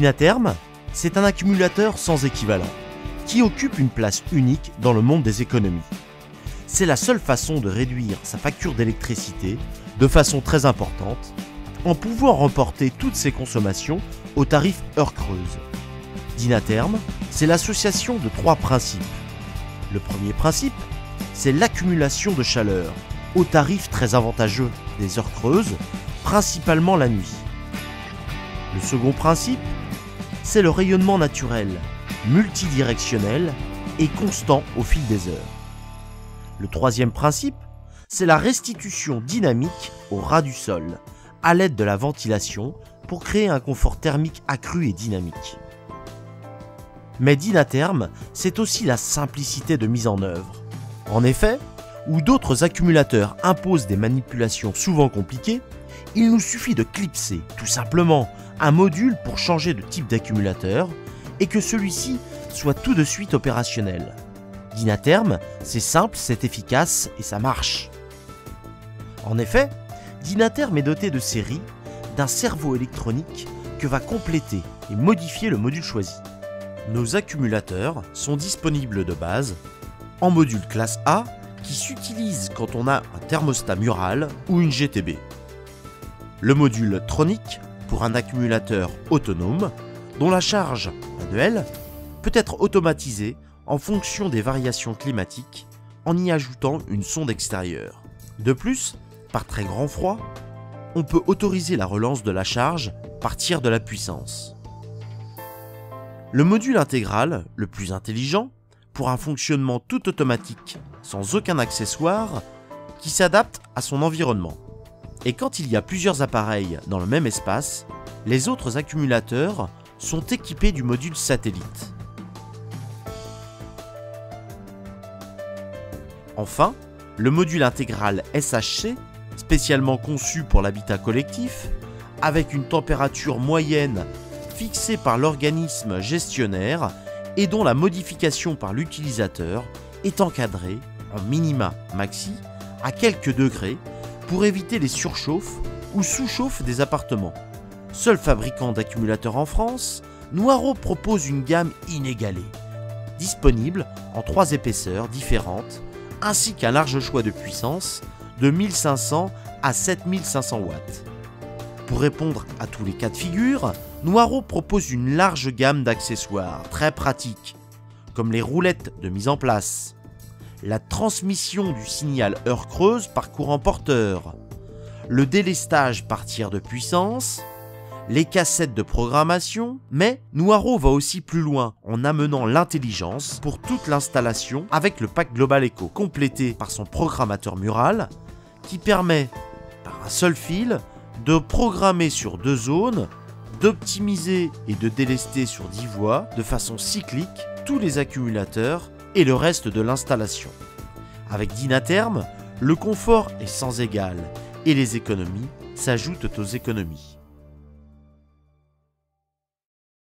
Dynaterm, c'est un accumulateur sans équivalent, qui occupe une place unique dans le monde des économies. C'est la seule façon de réduire sa facture d'électricité de façon très importante, en pouvant reporter toutes ses consommations au tarif heure creuse. Dynaterm, c'est l'association de 3 principes. Le premier principe, c'est l'accumulation de chaleur, au tarif très avantageux des heures creuses, principalement la nuit. Le second principe, c'est le rayonnement naturel, multidirectionnel et constant au fil des heures. Le troisième principe, c'est la restitution dynamique au ras du sol, à l'aide de la ventilation pour créer un confort thermique accru et dynamique. Mais Dynaterm, c'est aussi la simplicité de mise en œuvre. En effet, où d'autres accumulateurs imposent des manipulations souvent compliquées, il nous suffit de clipser, tout simplement, un module pour changer de type d'accumulateur et que celui-ci soit tout de suite opérationnel. Dynaterm, c'est simple, c'est efficace et ça marche. En effet, Dynaterm est doté de série d'un cerveau électronique que va compléter et modifier le module choisi. Nos accumulateurs sont disponibles de base en module classe A qui s'utilise quand on a un thermostat mural ou une GTB. Le module Tronic pour un accumulateur autonome dont la charge manuelle peut être automatisée en fonction des variations climatiques en y ajoutant une sonde extérieure. De plus, par très grand froid, on peut autoriser la relance de la charge par tir de la puissance. Le module intégral, le plus intelligent, pour un fonctionnement tout automatique, sans aucun accessoire, qui s'adapte à son environnement. Et quand il y a plusieurs appareils dans le même espace, les autres accumulateurs sont équipés du module satellite. Enfin, le module intégral SHC, spécialement conçu pour l'habitat collectif, avec une température moyenne fixée par l'organisme gestionnaire et dont la modification par l'utilisateur est encadrée en minima maxi à quelques degrés pour éviter les surchauffes ou sous-chauffes des appartements. Seul fabricant d'accumulateurs en France, Noireau propose une gamme inégalée, disponible en 3 épaisseurs différentes, ainsi qu'un large choix de puissance de 1500 à 7500 watts. Pour répondre à tous les cas de figure, Noireau propose une large gamme d'accessoires très pratiques, comme les roulettes de mise en place, la transmission du signal heure creuse par courant porteur, le délestage par tir de puissance, les cassettes de programmation, mais Noireau va aussi plus loin en amenant l'intelligence pour toute l'installation avec le pack Global Eco, complété par son programmateur mural qui permet, par un seul fil, de programmer sur 2 zones, d'optimiser et de délester sur 10 voies de façon cyclique tous les accumulateurs et le reste de l'installation. Avec Dynaterm, le confort est sans égal et les économies s'ajoutent aux économies.